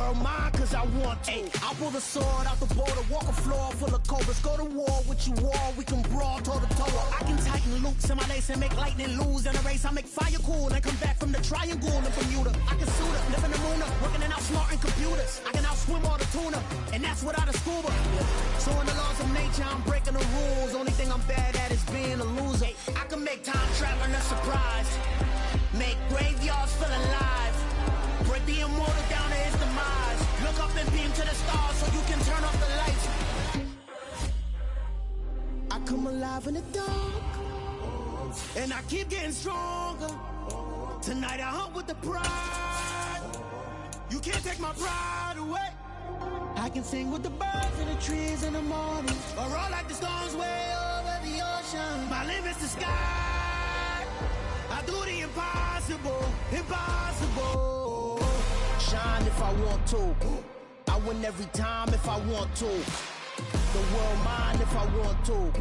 world mine cause I want to. I'll pull the sword out the border, walk a floor full of cobras. Go to war with you all, we can brawl toe to toe. I can tighten loops in my lace and make lightning lose in a race. I make fire cool and come back from the triangle in Bermuda. I can suit up, live in the moon up, working and outsmarting computers. I can outswim all the tuna, and that's without a scuba. So in the laws of nature, I'm breaking the rules. Only thing I'm bad at is being a loser. I can make time traveling a surprise, make graveyards feel alive, break the immortal down to his demise. Look up and beam to the stars so you can turn off the lights. I come alive in the dark, and I keep getting stronger. Tonight I hunt with the pride. You can't take my pride away. I can sing with the birds and the trees in the morning, or roll like the storms way over the ocean. My limit's the sky. I do the impossible, impossible. Shine if I want to. I win every time if I want to. The world mine if I want to.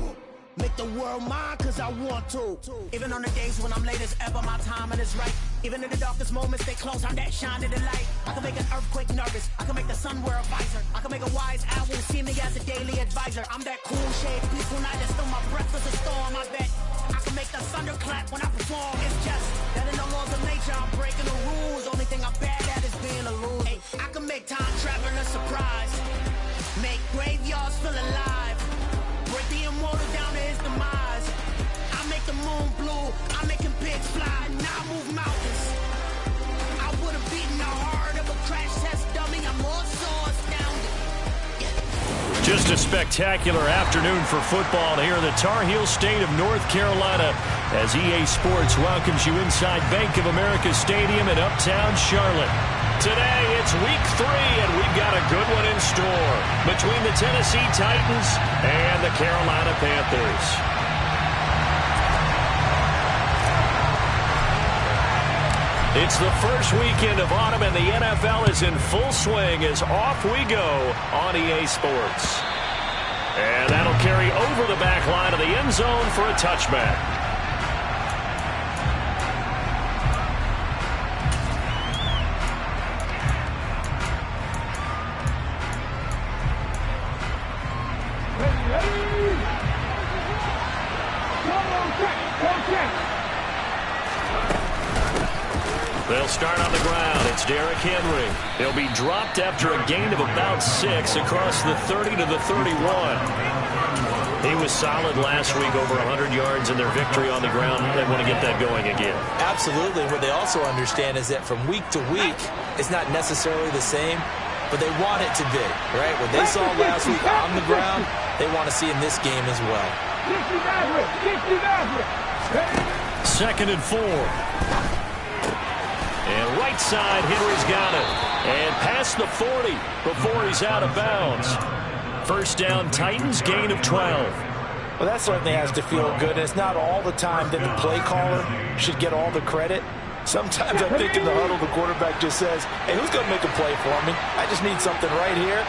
Make the world mine cause I want to. Even on the days when I'm late as ever, my timing is right. Even in the darkest moments, stay close, I'm that shine in the light. I can make an earthquake nervous, I can make the sun wear a visor. I can make a wise owl see me as a daily advisor. I'm that cool shade, peaceful night that's still my breath is a storm. I bet I can make the thunder clap when I perform. It's just that in the laws of nature, I'm breaking the rules. Only thing I'm bad at is being a loser. Hey, I can make time traveling a surprise, make graveyards feel alive, break the immortal down to his demise. I make the moon blue, I'm making pigs fly, now I move mountains. I would have beaten the heart of a crash test dummy, I'm more so astounded. Just a spectacular afternoon for football here in the Tar Heel state of North Carolina as EA Sports welcomes you inside Bank of America Stadium in uptown Charlotte. Today, it's week 3, and we've got a good one in store between the Tennessee Titans and the Carolina Panthers. It's the first weekend of autumn, and the NFL is in full swing as off we go on EA Sports. And that'll carry over the back line of the end zone for a touchback. They'll start on the ground. It's Derrick Henry. He'll be dropped after a gain of about 6 across the 30 to the 31. He was solid last week, over 100 yards in their victory on the ground. They want to get that going again. Absolutely. What they also understand is that from week to week, it's not necessarily the same, but they want it to be, right? What they saw last week on the ground, they want to see in this game as well. 2nd and 4. And right side, Henry's got it. And past the 40 before he's out of bounds. First down, Titans, gain of 12. Well, that certainly has to feel good. And it's not all the time that the play caller should get all the credit. Sometimes I think in the huddle, the quarterback just says, hey, who's going to make a play for me? I just need something right here.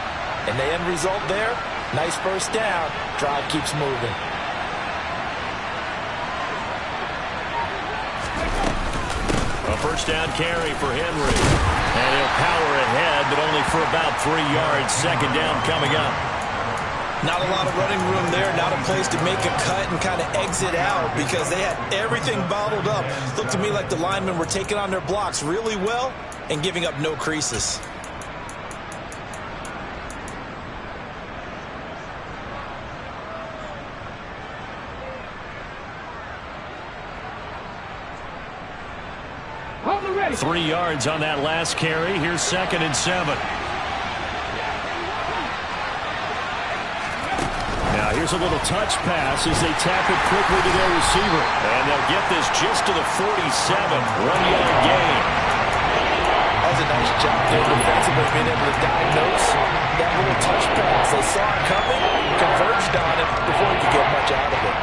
And the end result there, nice first down. Drive keeps moving. A first down carry for Henry. And he'll power ahead, but only for about 3 yards. Second down coming up. Not a lot of running room there. Not a place to make a cut and kind of exit out because they had everything bottled up. Looked to me like the linemen were taking on their blocks really well and giving up no creases. Ready. 3 yards on that last carry. Here's 2nd and 7. Now here's a little touch pass as they tap it quickly to their receiver. And they'll get this just to the 47. 1-yard gain. That was a nice job there defensively, being able to diagnose that little touch pass. They saw it coming, converged on it before he could get much out of it.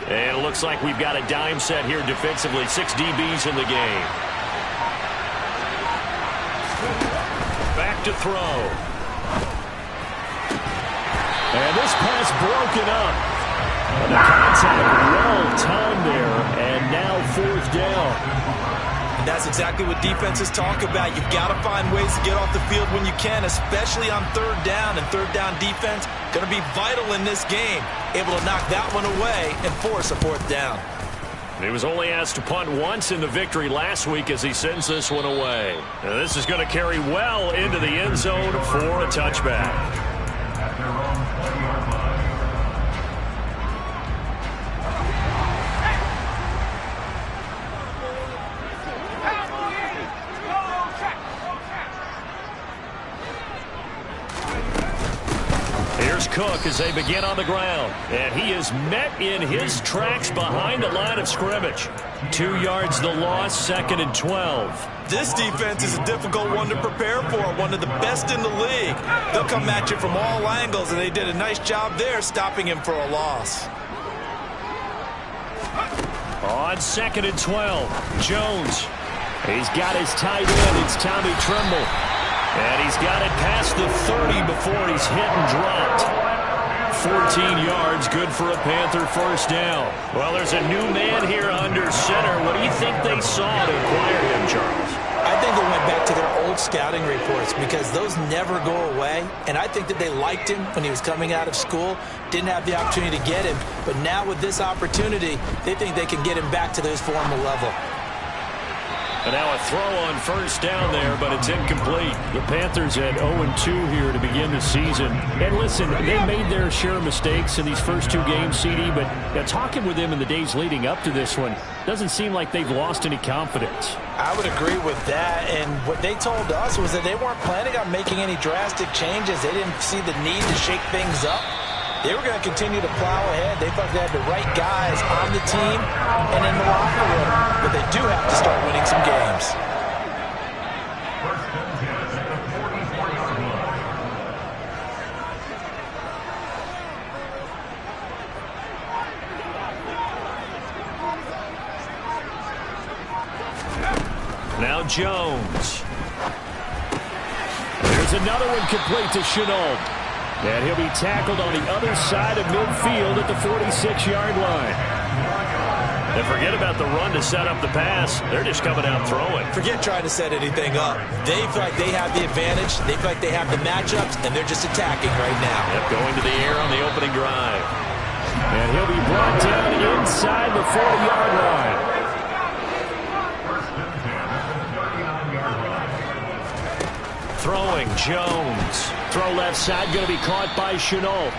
And it looks like we've got a dime set here defensively. 6 DBs in the game. Back to throw. And this pass broken up. And the contact well timed there, and now 4th down. And that's exactly what defenses talk about. You've got to find ways to get off the field when you can, especially on 3rd down. And 3rd down defense going to be vital in this game. Able to knock that one away and force a 4th down. He was only asked to punt once in the victory last week as he sends this one away. And this is going to carry well into the end zone for a touchback. Cook as they begin on the ground, and he is met in his tracks behind the line of scrimmage. 2 yards the loss, 2nd and 12. This defense is a difficult one to prepare for, one of the best in the league. They'll come at you from all angles, and they did a nice job there stopping him for a loss. On 2nd and 12, Jones. He's got his tight end. It's Tommy Tremble. And he's got it past the 30 before he's hit and dropped. 14 yards, good for a Panther 1st down. Well, there's a new man here under center. What do you think they saw to acquire him, Charles? I think they went back to their old scouting reports because those never go away. And I think that they liked him when he was coming out of school. Didn't have the opportunity to get him. But now with this opportunity, they think they can get him back to his former level. And now a throw on 1st down there, but it's incomplete. The Panthers at 0-2 here to begin the season. And listen, they made their share of mistakes in these first 2 games, CD, but talking with them in the days leading up to this one, doesn't seem like they've lost any confidence. I would agree with that, and what they told us was that they weren't planning on making any drastic changes. They didn't see the need to shake things up. They were going to continue to plow ahead. They thought they had the right guys on the team and in the locker room, but they do have to start winning some games. Now Jones. There's another one complete to Chenault. And he'll be tackled on the other side of midfield at the 46-yard line. And forget about the run to set up the pass. They're just coming out throwing. Forget trying to set anything up. They feel like they have the advantage. They feel like they have the matchups, and they're just attacking right now. Yep, going to the air on the opening drive. And he'll be brought down inside the 40-yard line. Throwing, Jones. Throw left side, going to be caught by Chenault.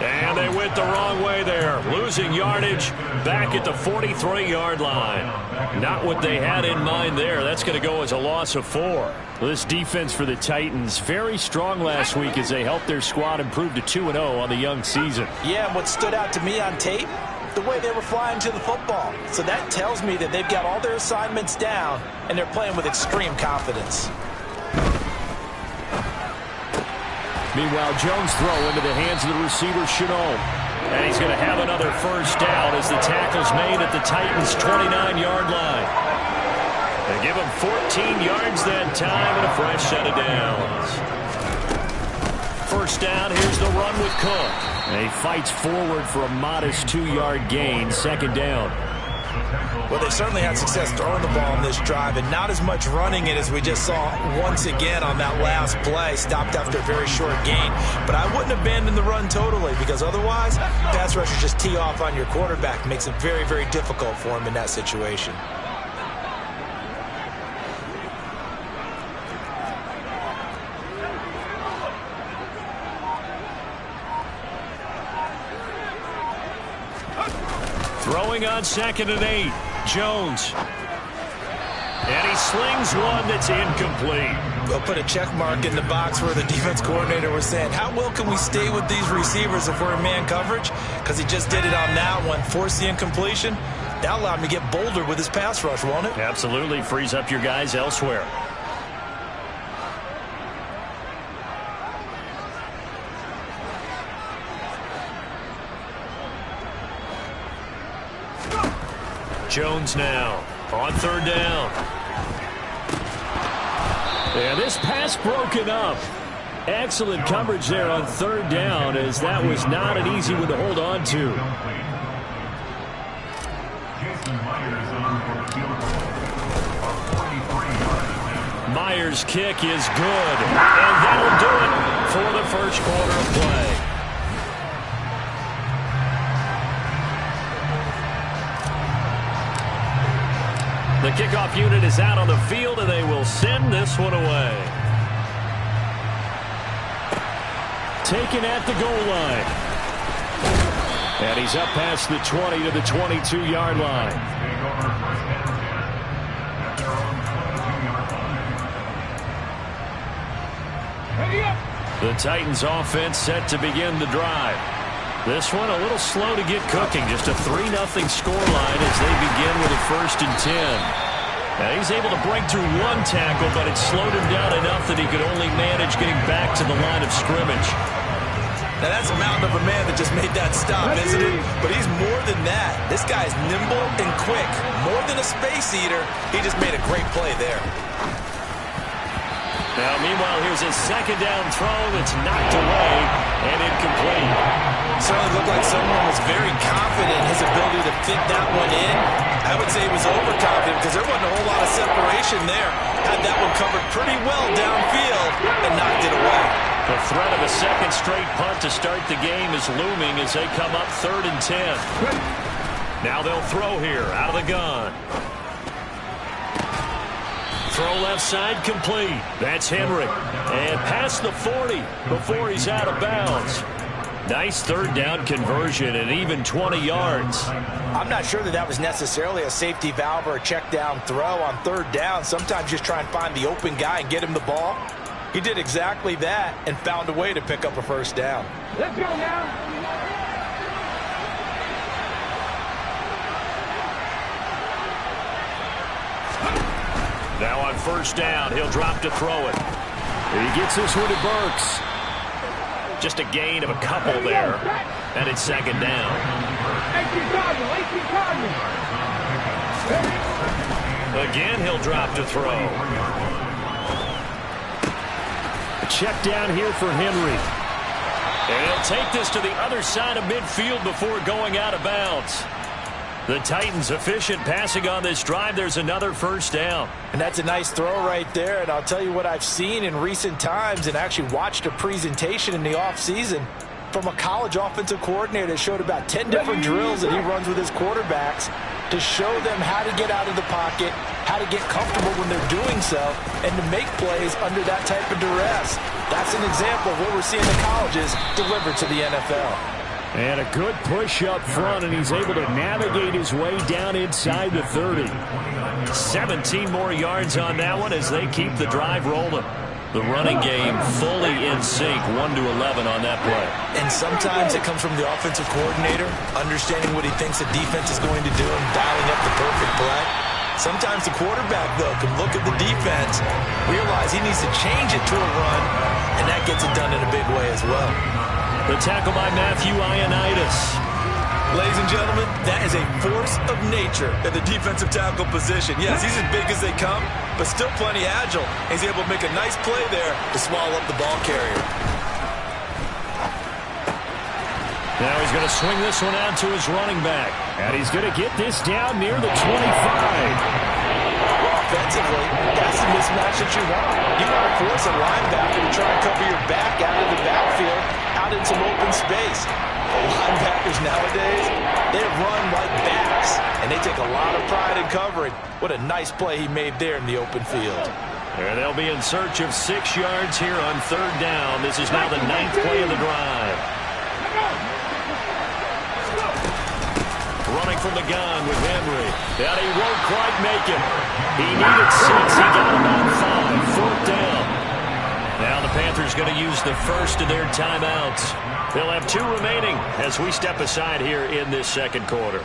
And they went the wrong way there. Losing yardage back at the 43-yard line. Not what they had in mind there. That's going to go as a loss of 4. This defense for the Titans, very strong last week as they helped their squad improve to 2-0 on the young season. Yeah, and what stood out to me on tape, the way they were flying to the football. So that tells me that they've got all their assignments down, and they're playing with extreme confidence. Meanwhile, Jones' throw into the hands of the receiver, Chenault. And he's going to have another 1st down as the tackle's made at the Titans' 29-yard line. They give him 14 yards that time and a fresh set of downs. 1st down, here's the run with Cook. And he fights forward for a modest 2-yard gain, 2nd down. Well, they certainly had success throwing the ball on this drive and not as much running it as we just saw once again on that last play. Stopped after a very short gain. But I wouldn't abandon the run totally because otherwise, pass rushers just tee off on your quarterback. Makes it very, very difficult for him in that situation. Throwing on 2nd and 8. Jones. And he slings one that's incomplete. We'll put a check mark in the box where the defense coordinator was saying, how well can we stay with these receivers if we're in man coverage? Because he just did it on that one. Forced the incompletion. That allowed him to get bolder with his pass rush, won't it? Absolutely. Frees up your guys elsewhere. Jones now on 3rd down. And This pass broken up. Excellent coverage there on third down, as that was not an easy one to hold on to. Myers' kick is good, and that'll do it for the first quarter of play. The kickoff unit is out on the field, and they will send this one away. Taken at the goal line. And he's up past the 20 to the 22-yard line. The Titans offense set to begin the drive. This one a little slow to get cooking. Just a 3-0 scoreline as they begin with a 1st and 10. Now he's able to break through one tackle, but it slowed him down enough that he could only manage getting back to the line of scrimmage. Now that's a mountain of a man that just made that stop, isn't it? But he's more than that. This guy's nimble and quick. More than a space eater. He just made a great play there. Now, meanwhile, here's a 2nd down throw that's knocked away and incomplete. Certainly looked like someone was very confident in his ability to fit that one in. I would say he was overconfident because there wasn't a whole lot of separation there. Had that one covered pretty well downfield and knocked it away. The threat of a second straight punt to start the game is looming as they come up 3rd and 10. Now they'll throw here out of the gun. Throw left side complete. That's Henry. And past the 40 before he's out of bounds. Nice 3rd down conversion and even 20 yards. I'm not sure that was necessarily a safety valve or a check down throw on 3rd down. Sometimes just try and find the open guy and get him the ball. He did exactly that and found a way to pick up a 1st down. Let's go now. Now on 1st down, he'll drop to throw it. He gets this one to Burks. Just a gain of a couple there. And it's 2nd down. Again, he'll drop to throw. Check down here for Henry. And he'll take this to the other side of midfield before going out of bounds. The Titans efficient passing on this drive. There's another 1st down. And that's a nice throw right there. And I'll tell you what I've seen in recent times and actually watched a presentation in the offseason from a college offensive coordinator that showed about 10 different drills that he runs with his quarterbacks to show them how to get out of the pocket, how to get comfortable when they're doing so, and to make plays under that type of duress. That's an example of what we're seeing in colleges delivered to the NFL. And a good push up front, and he's able to navigate his way down inside the 30. 17 more yards on that one as they keep the drive rolling. The running game fully in sync, 1-11 on that play. And sometimes it comes from the offensive coordinator, understanding what he thinks the defense is going to do and dialing up the perfect play. Sometimes the quarterback, though, can look at the defense, realize he needs to change it to a run, and that gets it done in a big way as well. The tackle by Matthew Ioannidis. Ladies and gentlemen, that is a force of nature at the defensive tackle position. Yes, he's as big as they come, but still plenty agile. He's able to make a nice play there to swallow up the ball carrier. Now he's going to swing this one out to his running back. And he's going to get this down near the 25. Offensively, that's the mismatch that you want. You want to force a linebacker to try and cover your back out of the backfield, out in some open space. Linebackers nowadays, they run like backs, and they take a lot of pride in covering. What a nice play he made there in the open field. And they'll be in search of 6 yards here on 3rd down. This is now the 9th play of the drive. Running from the gun with Henry. And he won't quite make it. He needed 6. He got him on 5. 4th down. Now the Panthers going to use the first of their timeouts. They'll have 2 remaining as we step aside here in this 2nd quarter.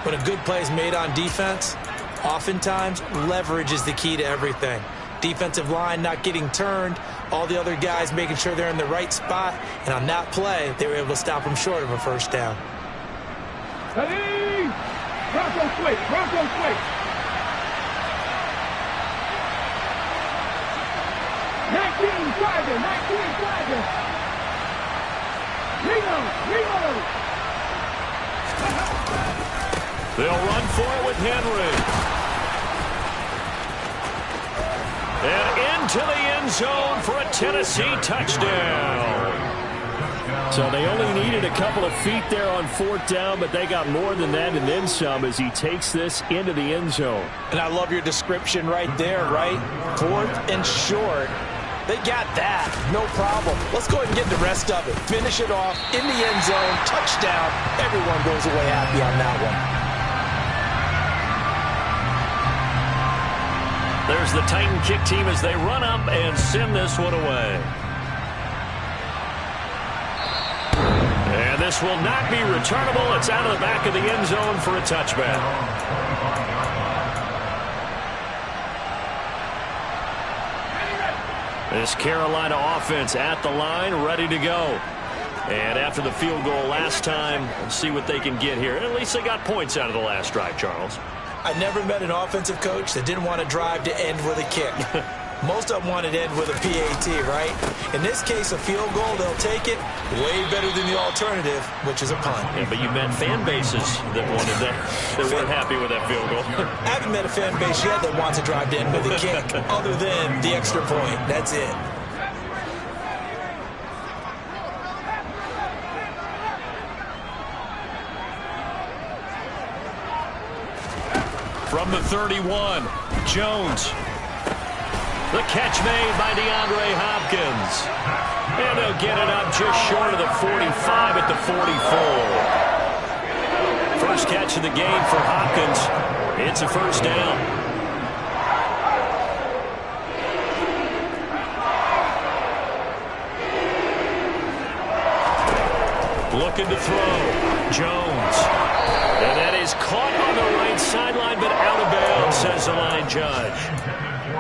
When a good play is made on defense, oftentimes leverage is the key to everything. Defensive line not getting turned, all the other guys making sure they're in the right spot, and on that play, they were able to stop them short of a 1st down. Ready? Bronco switch, Bronco switch. 19 Charger. 19 Charger. Reload. They'll run for it with Henry. And into the end zone for a Tennessee touchdown. So they only needed a couple of feet there on 4th down, but they got more than that and then some as he takes this into the end zone. And I love your description right there, right? 4th and short. They got that. No problem. Let's go ahead and get the rest of it. Finish it off in the end zone. Touchdown. Everyone goes away happy on that one. There's the Titan kick team as they run up and send this one away. And this will not be returnable. It's out of the back of the end zone for a touchback. This Carolina offense at the line, ready to go. And after the field goal last time, we'll see what they can get here. At least they got points out of the last drive, Charles. I never met an offensive coach that didn't want to drive to end with a kick. Most of them wanted to end with a PAT, right? In this case, a field goal, they'll take it. Way better than the alternative, which is a punt. Yeah, but you met fan bases that wanted that, that weren't happy with that field goal. I haven't met a fan base yet that wants to drive to end with a kick, other than the extra point. That's it. From the 31, Jones. The catch made by DeAndre Hopkins. And they'll get it up just short of the 45 at the 44. First catch of the game for Hopkins. It's a first down. Looking to throw. Jones. And that is caught on the right sideline, but out of bounds, says the line judge.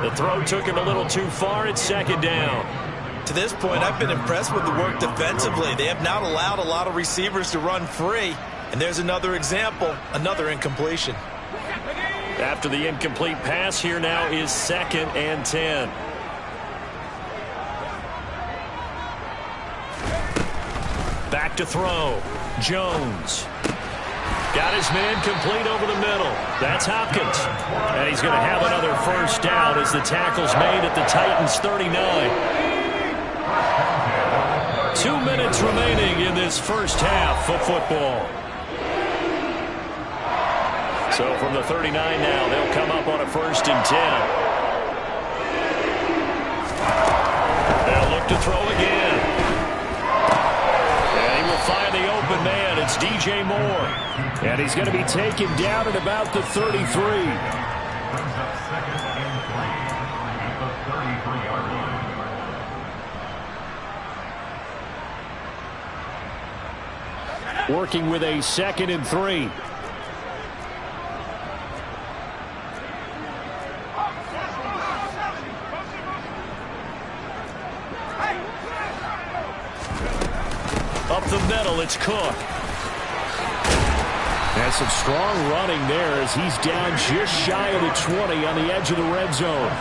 The throw took him a little too far. It's 2nd down. To this point, I've been impressed with the work defensively. They have not allowed a lot of receivers to run free. And there's another example, another incompletion. After the incomplete pass, here now is 2nd and 10. Back to throw. Jones. Got his man complete over the middle. That's Hopkins. And he's going to have another first down as the tackle's made at the Titans' 39. 2 minutes remaining in this first half of football. So from the 39 now, they'll come up on a 1st and 10. They'll look to throw again. And he will find the open man. It's DJ Moore. And he's going to be taken down at about the 33. Working with a 2nd and 3. Up the middle, it's Cook. And some strong running there as he's down just shy of the 20 on the edge of the red zone.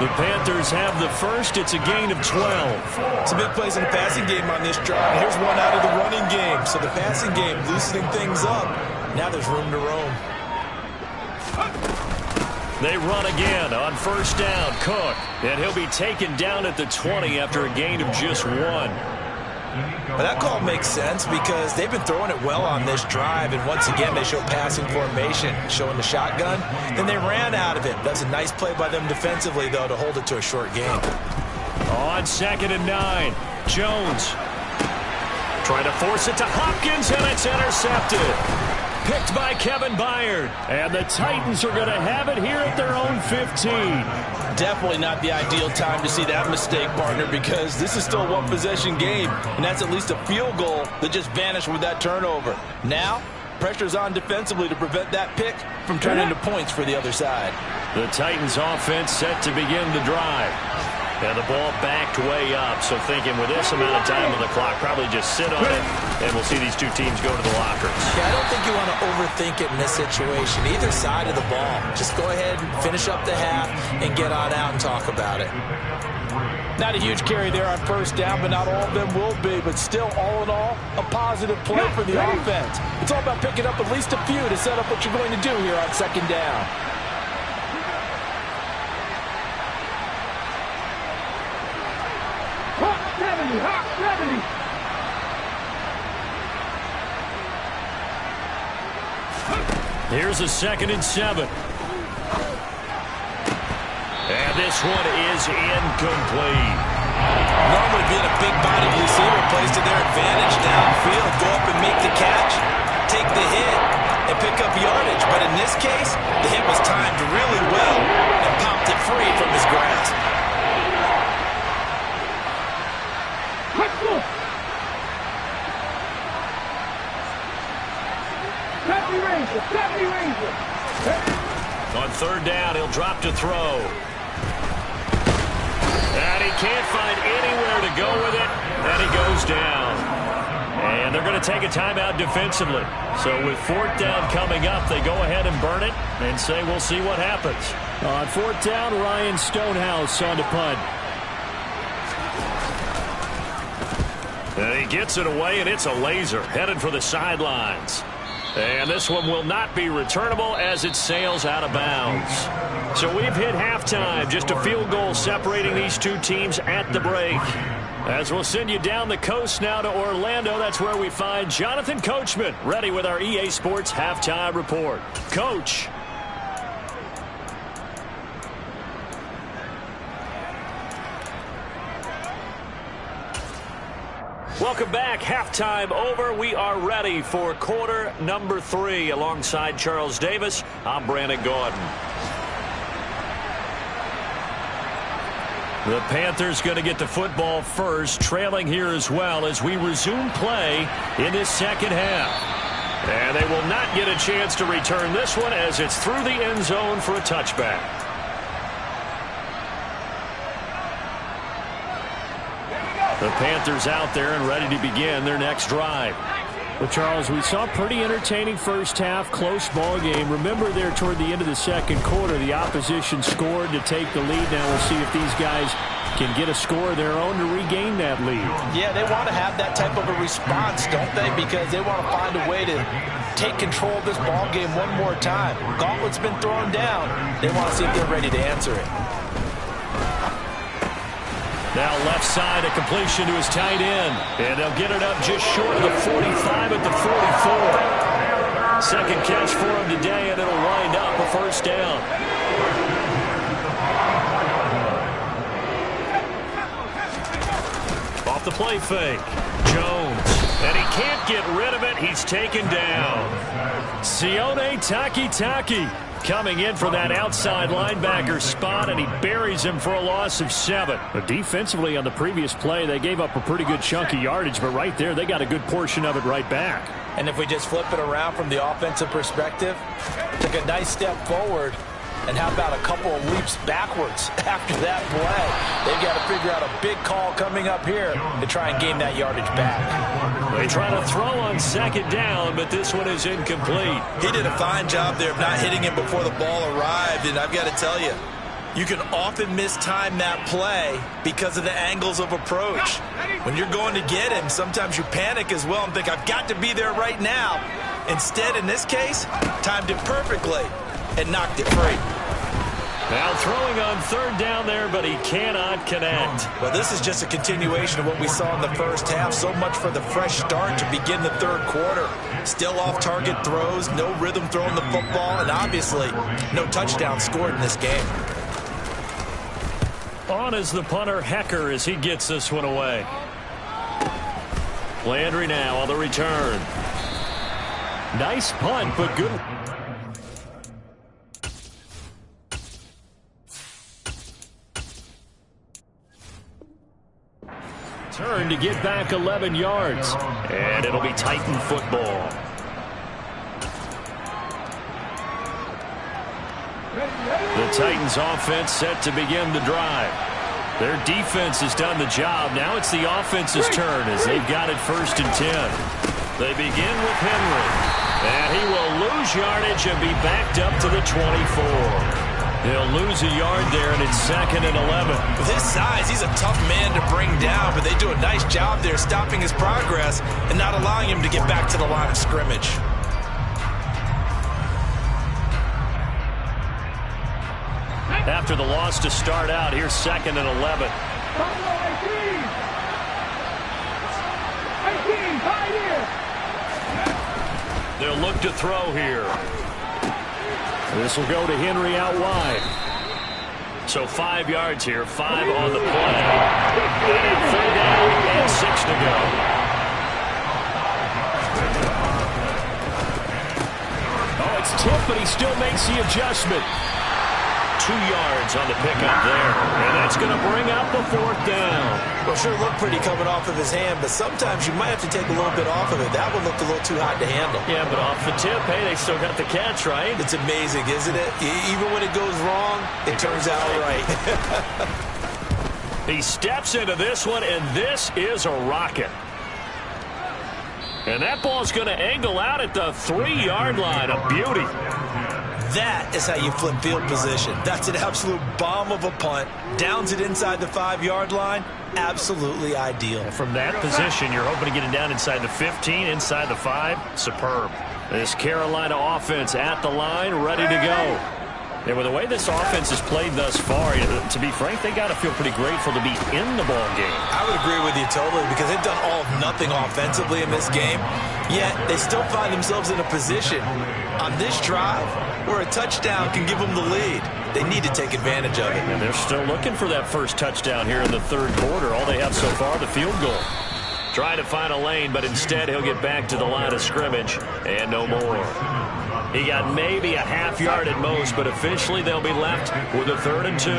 The Panthers have the first. It's a gain of 12. Some big plays in the passing game on this drive. Here's one out of the running game. So the passing game loosening things up. Now there's room to roam. They run again on 1st down. Cook. And he'll be taken down at the 20 after a gain of just 1. Well, that call makes sense because they've been throwing it well on this drive, and once again they show passing formation, showing the shotgun. Then they ran out of it. That's a nice play by them defensively, though, to hold it to a short game. On 2nd and 9, Jones trying to force it to Hopkins, and it's intercepted. Picked by Kevin Byard. And the Titans are going to have it here at their own 15. Definitely not the ideal time to see that mistake, partner, because this is still a one-possession game, and that's at least a field goal that just vanished with that turnover. Now, pressure's on defensively to prevent that pick from turning into points for the other side. The Titans offense set to begin the drive. And the ball backed way up, so thinking with this amount of time on the clock, probably just sit on it, and we'll see these two teams go to the lockers. Yeah, I don't think you want to overthink it in this situation, either side of the ball. Just go ahead and finish up the half and get on out and talk about it. Not a huge carry there on first down, but not all of them will be. But still, all in all, a positive play for the offense. It's all about picking up at least a few to set up what you're going to do here on second down. Hawk 70. Here's a 2nd and 7. And this one is incomplete. Normally being a big-bodied receiver plays to their advantage downfield. Go up and make the catch, take the hit, and pick up yardage. But in this case, the hit was timed really well and popped it free from his grasp. Let's go. Ranger. On 3rd down, he'll drop to throw. And he can't find anywhere to go with it, and he goes down. And they're going to take a timeout defensively. So with 4th down coming up, they go ahead and burn it and say we'll see what happens. On 4th down, Ryan Stonehouse on the punt. And he gets it away, and it's a laser headed for the sidelines. And this one will not be returnable as it sails out of bounds. So we've hit halftime. Just a field goal separating these two teams at the break. As we'll send you down the coast now to Orlando, that's where we find Jonathan Coachman ready with our EA Sports Halftime Report. Coach. Welcome back. Halftime over. We are ready for quarter number 3. Alongside Charles Davis, I'm Brandon Gordon. The Panthers going to get the football first, trailing here as well as we resume play in this second half. And they will not get a chance to return this one as it's through the end zone for a touchback. The Panthers out there and ready to begin their next drive. Well, Charles, we saw a pretty entertaining first half, close ball game. Remember there toward the end of the second quarter, the opposition scored to take the lead. Now we'll see if these guys can get a score of their own to regain that lead. Yeah, they want to have that type of a response, don't they? Because they want to find a way to take control of this ball game one more time. Gauntlet's been thrown down. They want to see if they're ready to answer it. Now left side, a completion to his tight end. And they'll get it up just short of the 45 at the 44. Second catch for him today, and it'll wind up a first down. Off the play fake. Jones. And he can't get rid of it. He's taken down. Sione Takitaki coming in for that outside linebacker spot, and he buries him for a loss of 7. But defensively on the previous play, they gave up a pretty good chunk of yardage, but right there, they got a good portion of it right back. And if we just flip it around from the offensive perspective, took a nice step forward, and how about a couple of leaps backwards after that play? They've got to figure out a big call coming up here to try and gain that yardage back. They try to throw on second down, but this one is incomplete. He did a fine job there of not hitting him before the ball arrived, and I've got to tell you, you can often mistime that play because of the angles of approach. When you're going to get him, sometimes you panic as well and think, I've got to be there right now. Instead, in this case, timed it perfectly and knocked it free. Now throwing on third down there, but he cannot connect. Well, this is just a continuation of what we saw in the first half. So much for the fresh start to begin the third quarter. Still off-target throws, no rhythm throwing the football, and obviously no touchdown scored in this game. On is the punter, Hecker, as he gets this one away. Landry now on the return. Nice punt, but good. Turn to get back 11 yards. And it'll be Titan football. The Titans offense set to begin the drive. Their defense has done the job. Now it's the offense's turn as they've got it 1st and 10. They begin with Henry. And he will lose yardage and be backed up to the 24. He'll lose a yard there, and it's 2nd and 11. With his size, he's a tough man to bring down, but they do a nice job there stopping his progress and not allowing him to get back to the line of scrimmage. After the loss to start out, here's 2nd and 11. 18, right here. They'll look to throw here. This will go to Henry out wide. So 5 yards here, 5 on the play. And 3rd down and 6 to go. Oh, it's tipped, but he still makes the adjustment. 2 yards on the pickup there. And that's going to bring up the 4th down. Well, sure looked pretty coming off of his hand, but sometimes you might have to take a little bit off of it. That one looked a little too hot to handle. Yeah, but off the tip, hey, they still got the catch, right? It's amazing, isn't it? Even when it goes wrong, it turns out right. He steps into this one, and this is a rocket. And that ball's going to angle out at the 3-yard line. A beauty. That is how you flip field position. That's an absolute bomb of a punt. Downs it inside the 5-yard line. Absolutely ideal. From that position, you're hoping to get it down inside the 15, inside the 5. Superb. This Carolina offense at the line, ready to go. And with the way this offense has played thus far, to be frank, they got to feel pretty grateful to be in the ball game. I would agree with you totally because they've done all of nothing offensively in this game, yet they still find themselves in a position on this drive where a touchdown can give them the lead. They need to take advantage of it. And they're still looking for that first touchdown here in the 3rd quarter. All they have so far, the field goal. Trying to find a lane, but instead he'll get back to the line of scrimmage and no more. He got maybe a half yard at most, but officially they'll be left with a 3rd and 2.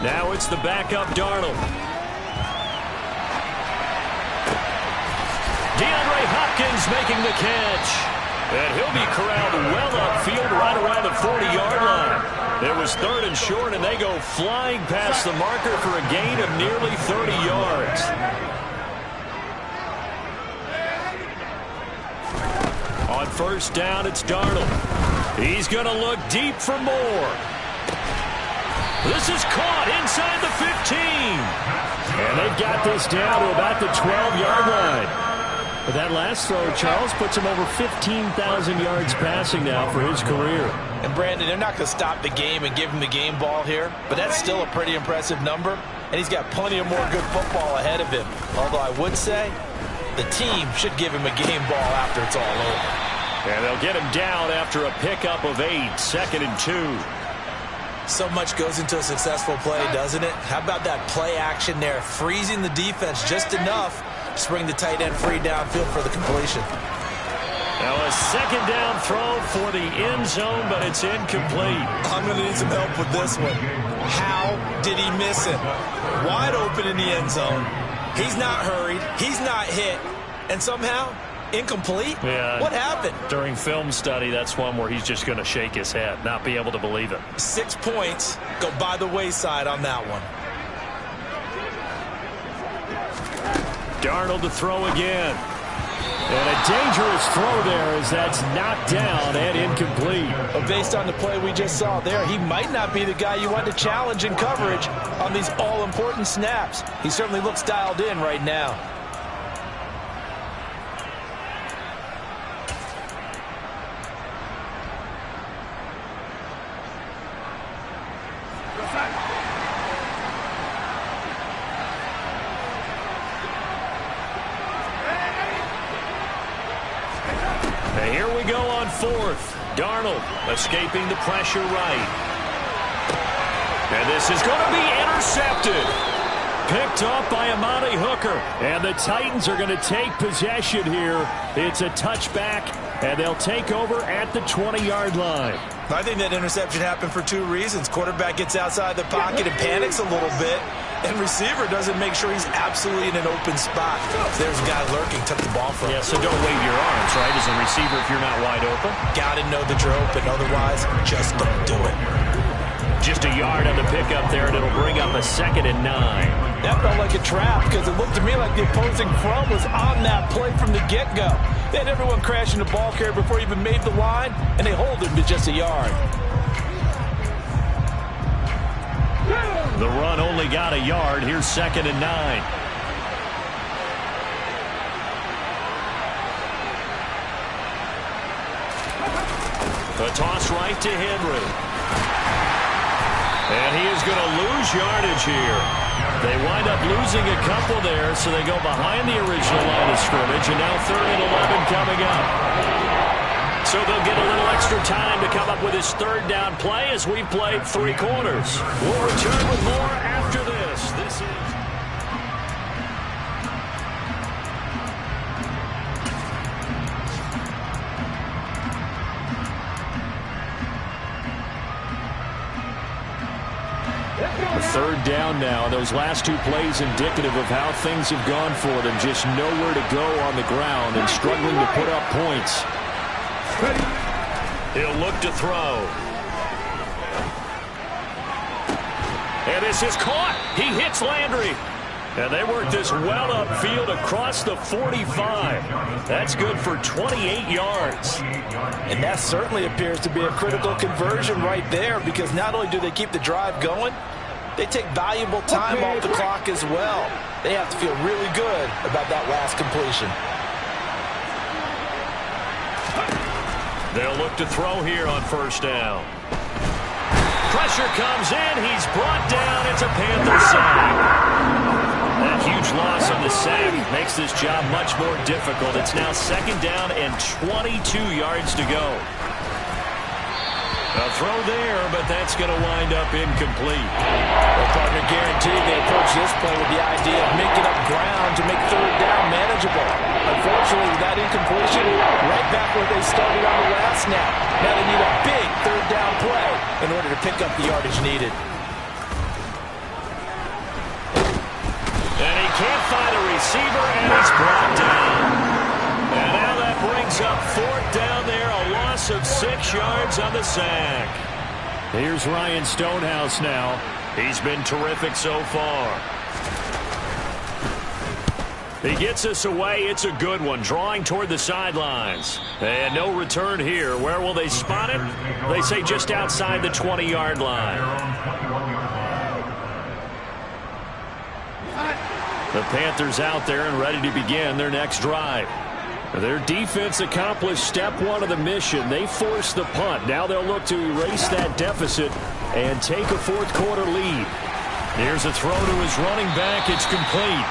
Now it's the backup Darnold. DeAndre Hopkins making the catch. And he'll be corralled well upfield right around the 40-yard line. It was 3rd and short, and they go flying past the marker for a gain of nearly 30 yards. On 1st down, it's Darnold. He's going to look deep for more. This is caught inside the 15. And they've got this down to about the 12-yard line. But that last throw, Charles, puts him over 15,000 yards passing now for his career. And, Brandon, they're not going to stop the game and give him the game ball here, but that's still a pretty impressive number, and he's got plenty of more good football ahead of him. Although I would say the team should give him a game ball after it's all over. And they'll get him down after a pickup of 8, 2nd and 2. So much goes into a successful play, doesn't it? How about that play action there, freezing the defense just enough to bring the tight end free downfield for the completion. Now a 2nd down throw for the end zone, but it's incomplete. I'm going to need some help with this one. How did he miss him? Wide open in the end zone. He's not hurried. He's not hit. And somehow, incomplete? Yeah. What happened? During film study, that's one where he's just going to shake his head, not be able to believe it. 6 points go by the wayside on that one. Darnold to throw again. And a dangerous throw there as that's knocked down and incomplete. But based on the play we just saw there, he might not be the guy you want to challenge in coverage on these all-important snaps. He certainly looks dialed in right now. And here we go on 4th. Darnold escaping the pressure right. And this is going to be intercepted. Picked off by Amani Hooker. And the Titans are going to take possession here. It's a touchback, and they'll take over at the 20-yard line. I think that interception happened for 2 reasons. Quarterback gets outside the pocket and panics a little bit. And receiver doesn't make sure he's absolutely in an open spot. There's a guy lurking, took the ball from him. Yeah, so don't wave your arms, right, as a receiver if you're not wide open. Got to know that you're open. Otherwise, just don't do it. Just a yard on the pickup there, and it'll bring up a 2nd and 9. That felt like a trap because it looked to me like the opposing front was on that play from the get-go. They had everyone crashing the ball carrier before he even made the line, and they hold him to just a yard. The run only got a yard. Here's 2nd and 9. The toss right to Henry. And he is going to lose yardage here. They wind up losing a couple there, so they go behind the original line of scrimmage, and now 3rd and 11 coming up. So they'll get a little extra time to come up with his 3rd down play as we've played 3 quarters. We'll return with more after this. This is... A 3rd down now. Those last 2 plays indicative of how things have gone for them. Just nowhere to go on the ground and struggling to put up points. He'll look to throw. And this is caught. He hits Landry. And they work this well upfield across the 45. That's good for 28 yards. And that certainly appears to be a critical conversion right there, because not only do they keep the drive going, they take valuable time off the clock as well. They have to feel really good about that last completion. They'll look to throw here on 1st down. Pressure comes in. He's brought down. It's a Panthers sack. That huge loss on the sack makes this job much more difficult. It's now 2nd down and 22 yards to go. A throw there, but that's going to wind up incomplete. Well, partner, guaranteed they approach this play with the idea of making up ground to make 3rd down manageable. Unfortunately, with that incompletion, right back where they started on the last snap. Now they need a big 3rd down play in order to pick up the yardage needed. And he can't find a receiver, and he's brought down. And now that brings up 4th down there, a loss of 6 yards on the sack. Here's Ryan Stonehouse now. He's been terrific so far. He gets us away. It's a good one, drawing toward the sidelines. And no return here. Where will they spot it? They say just outside the 20-yard line. The Panthers out there and ready to begin their next drive. Their defense accomplished step 1 of the mission. They forced the punt. Now they'll look to erase that deficit and take a 4th quarter lead. Here's a throw to his running back. It's complete.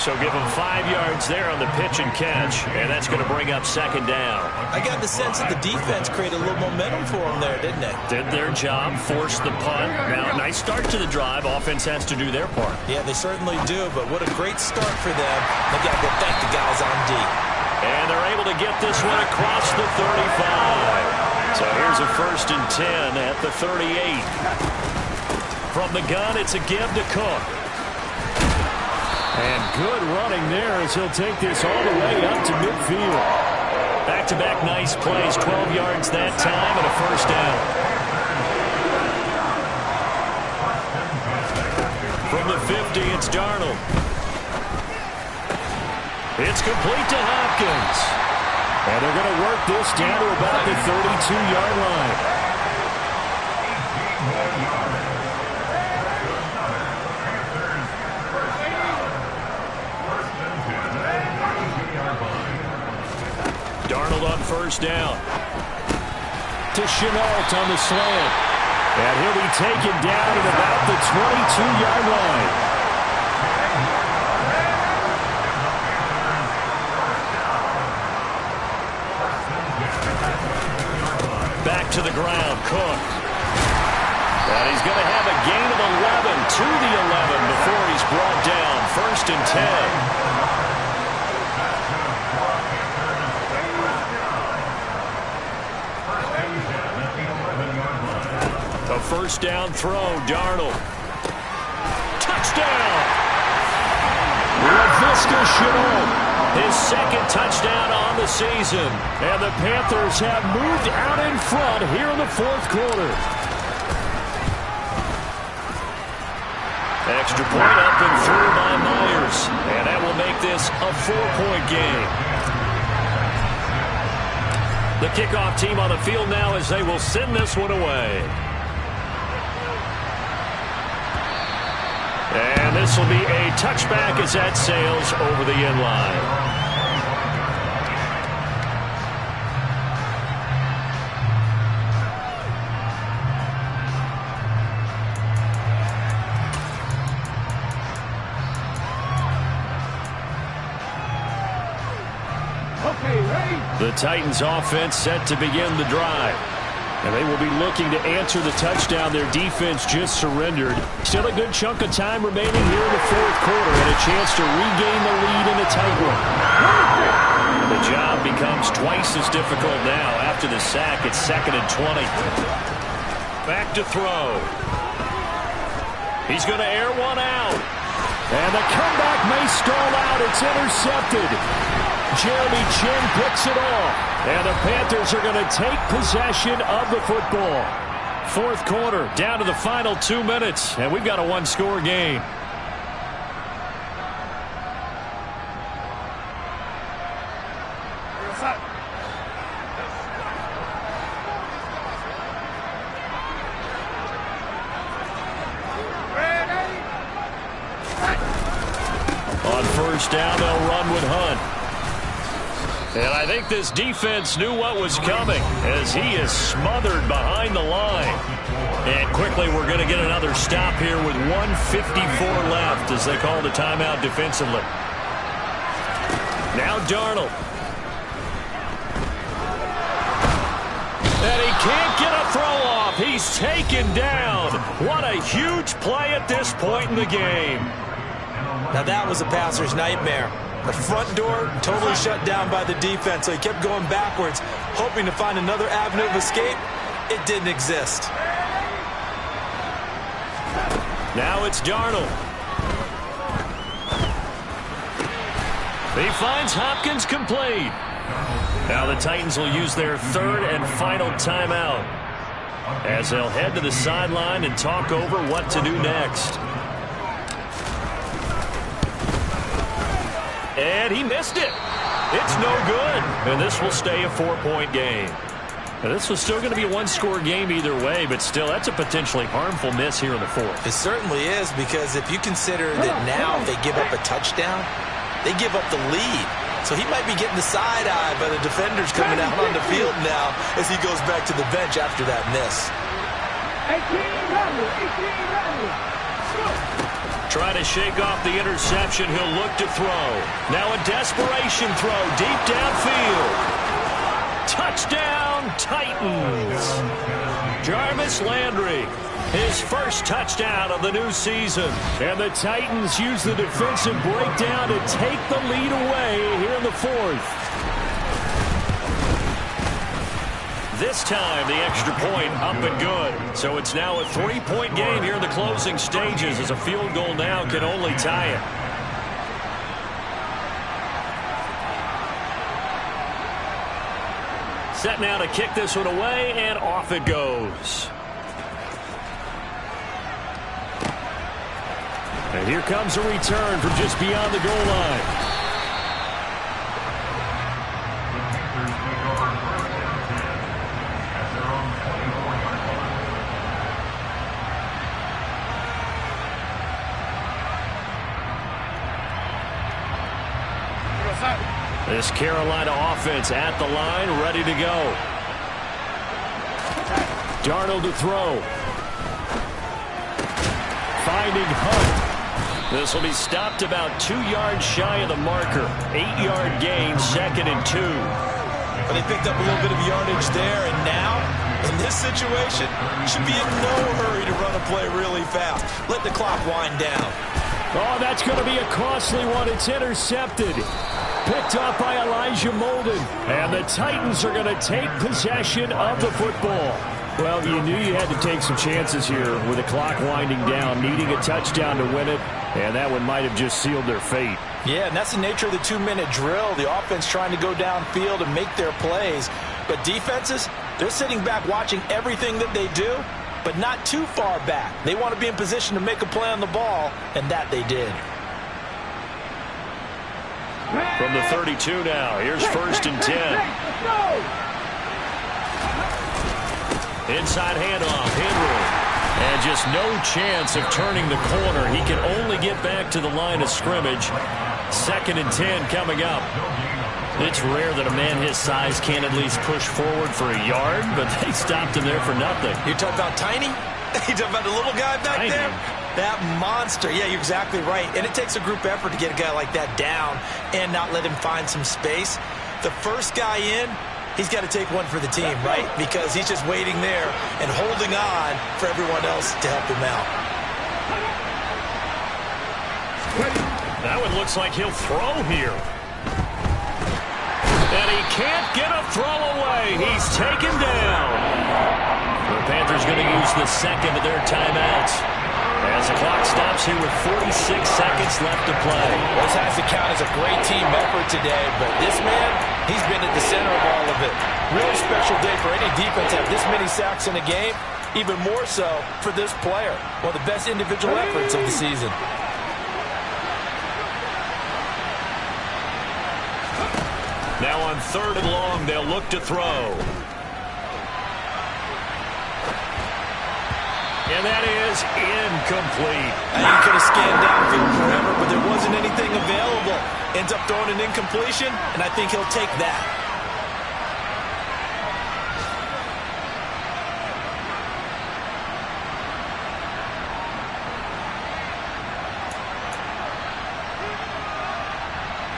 So give him 5 yards there on the pitch and catch, and that's going to bring up 2nd down. I got the sense that the defense created a little momentum for them there, didn't it? Did their job, forced the punt. Now, nice start to the drive. Offense has to do their part. Yeah, they certainly do, but what a great start for them. They got to go thank the guys on D. And they're able to get this one across the 35. So here's a 1st and 10 at the 38. From the gun, it's a give to Cook. And good running there as he'll take this all the way up to midfield. Back-to-back nice plays, 12 yards that time and a 1st down. From the 50, it's Darnold. It's complete to Hopkins. And they're going to work this down to about the 32-yard line. Darnold on 1st down. To Chenault on the slant. And he'll be taken down at about the 22-yard line. Back to the ground, Cook. And he's going to have a gain of 11 to the 11 before he's brought down. 1st and 10. A 1st down throw, Darnold. touchdown. LaVisca Chenault, his second touchdown on the season. And the Panthers have moved out in front here in the fourth quarter. Extra point up and through by Myers. And that will make this a 4-point game. The kickoff team on the field now as they will send this one away. And this will be a touchback as that sails over the end line. The Titans offense set to begin the drive. And they will be looking to answer the touchdown their defense just surrendered. Still a good chunk of time remaining here in the fourth quarter and a chance to regain the lead in a tight one. The job becomes twice as difficult now after the sack. It's 2nd and 20. Back to throw. He's going to air one out. And the comeback may stall out. It's intercepted. Jeremy Chin picks it off. And the Panthers are going to take possession of the football. Fourth quarter, down to the final 2 minutes. And we've got a one-score game. On first down, they'll run with Hunt. And I think this defense knew what was coming as he is smothered behind the line. And quickly we're going to get another stop here with 1:54 left as they call the timeout defensively. Now Darnold. And he can't get a throw off. He's taken down. What a huge play at this point in the game. Now that was a passer's nightmare. The front door totally shut down by the defense, so he kept going backwards, hoping to find another avenue of escape. It didn't exist. Now it's Darnold. He finds Hopkins complete. Now the Titans will use their third and final timeout as they'll head to the sideline and talk over what to do next. And he missed it. It's no good. And this will stay a 4-point game. Now, this was still going to be a one-score game either way, but still, that's a potentially harmful miss here in the fourth. It certainly is, because if you consider that now if they give up a touchdown, they give up the lead. So he might be getting the side eye by the defenders coming out on the field now as he goes back to the bench after that miss. 18 Trying to shake off the interception. He'll look to throw. Now a desperation throw deep downfield. Touchdown, Titans. Jarvis Landry, his first touchdown of the new season. And the Titans use the defensive breakdown to take the lead away here in the fourth. This time, the extra point up and good. So it's now a 3-point game here in the closing stages as a field goal now can only tie it. Set now to kick this one away, and off it goes. And here comes a return from just beyond the goal line. This Carolina offense at the line, ready to go. Darnold to throw. Finding Hunt. This will be stopped about 2 yards shy of the marker. 8-yard gain, 2nd and 2. But he picked up a little bit of yardage there, and now, in this situation, should be in no hurry to run a play really fast. Let the clock wind down. Oh, that's going to be a costly one. It's intercepted. Picked up by Elijah Molden. And the Titans are going to take possession of the football. Well, you knew you had to take some chances here with the clock winding down, needing a touchdown to win it, and that one might have just sealed their fate. Yeah, and that's the nature of the 2-minute drill. The offense trying to go downfield and make their plays. But defenses, they're sitting back watching everything that they do, but not too far back. They want to be in position to make a play on the ball, and that they did. From the 32 now, here's 1st and 10. Inside handoff, Henry. And just no chance of turning the corner. He can only get back to the line of scrimmage. 2nd and 10 coming up. It's rare that a man his size can't at least push forward for a yard, but they stopped him there for nothing. You're talking about tiny? You're talking about the little guy back Tiny. there? That monster. Yeah, you're exactly right. And it takes a group effort to get a guy like that down and not let him find some space. The first guy in, he's got to take one for the team, right? Because he's just waiting there and holding on for everyone else to help him out. That one looks like he'll throw here. And he can't get a throw away. He's taken down. The Panthers going to use the second of their timeouts as the clock stops here with 46 seconds left to play. This has to count as a great team effort today, but this man, he's been at the center of all of it. Really special day for any defense to have this many sacks in a game, even more so for this player. One of the best individual efforts of the season. Now on 3rd and long, they'll look to throw. And that is incomplete. He could have scanned downfield forever, but there wasn't anything available. Ends up throwing an incompletion, and I think he'll take that.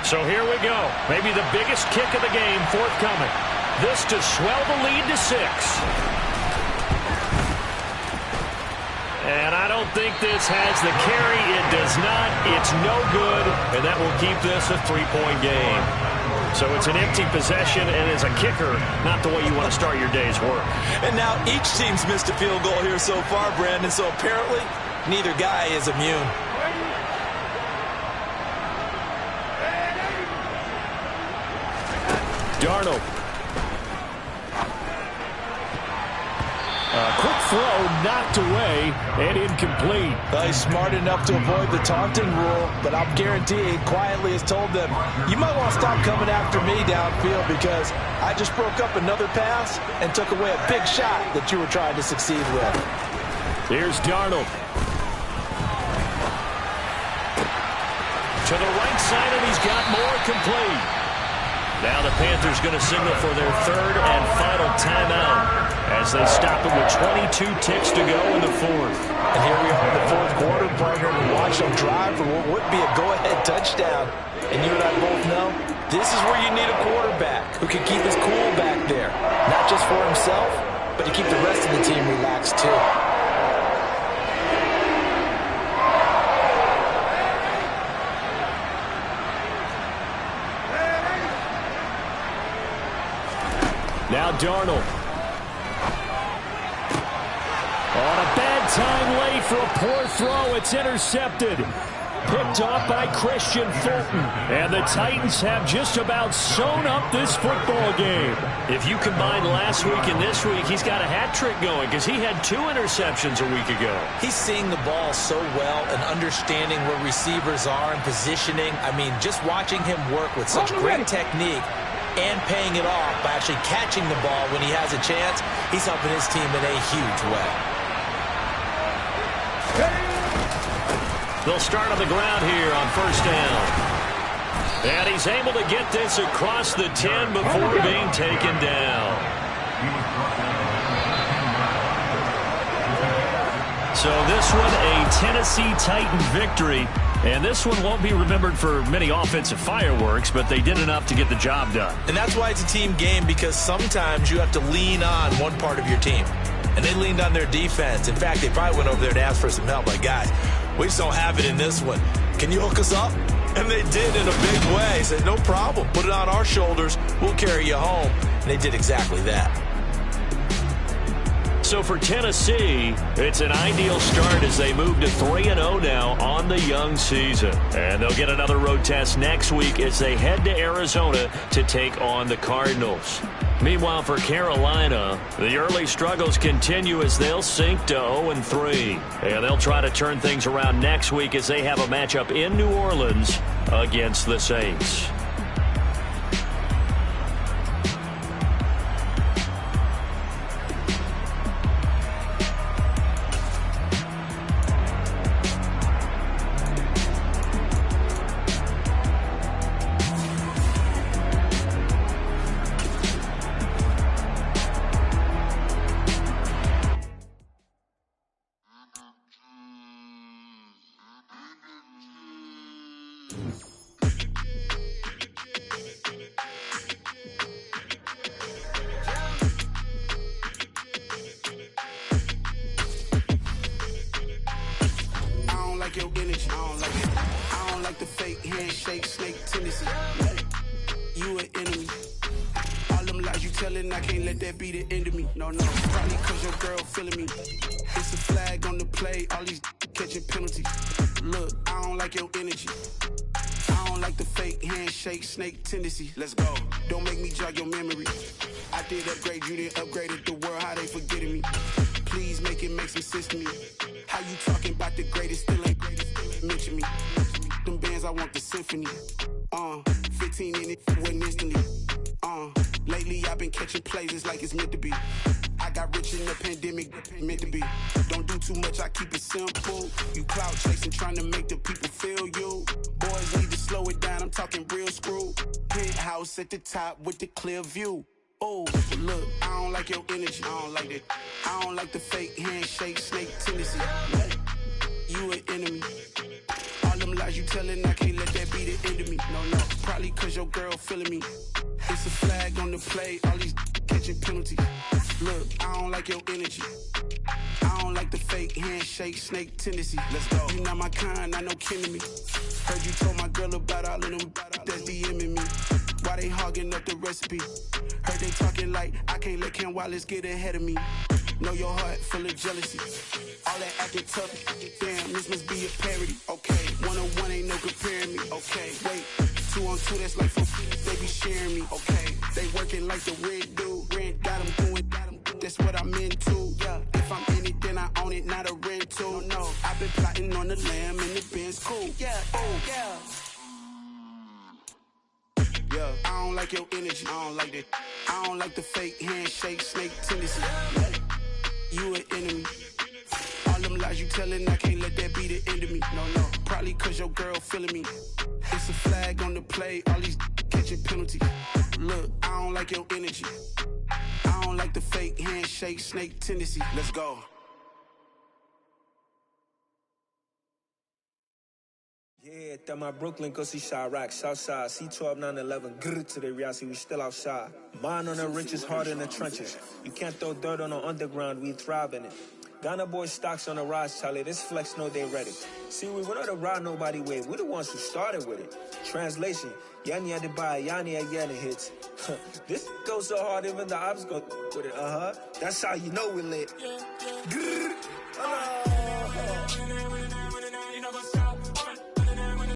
So here we go. Maybe the biggest kick of the game forthcoming. This to swell the lead to 6. And I don't think this has the carry. It does not. It's no good. And that will keep this a 3-point game. So it's an empty possession, and as a kicker, not the way you want to start your day's work. And now each team's missed a field goal here so far, Brandon. So apparently, neither guy is immune. Darnold. Quick throw knocked away and incomplete. He's smart enough to avoid the taunting rule, but I'm guaranteeing quietly has told them, you might want to stop coming after me downfield because I just broke up another pass and took away a big shot that you were trying to succeed with. Here's Darnold. To the right side, and he's got more complete. Now the Panthers going to signal for their 3rd and final timeout as they stop it with 22 ticks to go in the 4th. And here we are in the 4th quarter, partner, and watch them drive for what would be a go-ahead touchdown. And you and I both know this is where you need a quarterback who can keep his cool back there. Not just for himself, but to keep the rest of the team relaxed too. Now Darnold. On a bad time late for a poor throw. It's intercepted. Picked off by Christian Fulton. And the Titans have just about sewn up this football game. If you combine last week and this week, he's got a hat trick going because he had 2 interceptions a week ago. He's seeing the ball so well and understanding where receivers are and positioning. I mean, just watching him work with such great technique and paying it off by actually catching the ball when he has a chance, he's helping his team in a huge way. They'll start on the ground here on 1st down. And he's able to get this across the 10 before being taken down. So this one, a Tennessee Titan victory. And this one won't be remembered for many offensive fireworks, but they did enough to get the job done. And that's why it's a team game, because sometimes you have to lean on one part of your team. And they leaned on their defense. In fact, they probably went over there to ask for some help. Like, guys, we just don't have it in this one. Can you hook us up? And they did in a big way. They said, no problem. Put it on our shoulders. We'll carry you home. And they did exactly that. So for Tennessee, it's an ideal start as they move to 3-0 now on the young season. And they'll get another road test next week as they head to Arizona to take on the Cardinals. Meanwhile, for Carolina, the early struggles continue as they'll sink to 0-3. And they'll try to turn things around next week as they have a matchup in New Orleans against the Saints. Your energy, I don't like it. I don't like the fake handshake, snake tendency. You an enemy. All them lies you telling, I can't let that be the end of me. No, probably cause your girl feeling me. It's a flag on the play, all these catching penalties. Look, I don't like your energy. I don't like the fake handshake, snake tendency. Let's go. Don't make me jog your memory. I did upgrade, you didn't upgrade it. The world, how they forgetting me. Please make it make some sense to me. How you talking about the greatest, still ain't greatest, mention me. Them bands, I want the symphony. 15 in it, went instantly. Lately I've been catching plays, it's like it's meant to be. I got rich in the pandemic, meant to be. Don't do too much, I keep it simple. You clout chasing, trying to make the people feel you. Boys need to slow it down, I'm talking real screw. Penthouse at the top with the clear view. Oh, look, I don't like your energy. I don't like it. I don't like the fake handshake, snake tendency. You an enemy. All them lies you telling, I can't let that be the end of me. No, probably cause your girl feeling me. It's a flag on the play, all these catching penalties. Look, I don't like your energy. I don't like the fake handshake, snake tendency. Let's go. You not my kind, I know kidding me. Heard you told my girl about all of them that's DMing me. Why they hogging up the recipe? Heard they talking like I can't let Ken Wallace get ahead of me. Know your heart full of jealousy. All that acting tough, damn, this must be a parody. Okay, 1-on-1 ain't no comparing me. Okay, wait, 2-on-2, that's like they be sharing me. Okay, they working like the red dude. Rent got them going, that's what I'm into. Yeah, if I'm in it, then I own it, not a rental. No, I've been plotting on the lamb and the Benz cool. Yeah, oh, yeah. Yeah, I don't like your energy. I don't like that. I don't like the fake handshake, snake tendency. You an enemy. All them lies you telling, I can't let that be the end of me. No, probably cause your girl feeling me. It's a flag on the play, all these catching penalties. Look, I don't like your energy. I don't like the fake handshake, snake tendency. Let's go. Yeah, that my Brooklyn, go see Chirac, Southside, C12, 911, grrr to the reality, we still outside. Mine on the riches, heart in the trenches. You can't throw dirt on the underground, we thrive in it. Ghana boys stocks on the rise, Charlie, this flex know they ready. See, we went on the ride nobody with, we the ones who started with it. Translation, Yanni had to buy, Yanni again it hits. This goes so hard, even the ops go with it, That's how you know we lit. Grrr,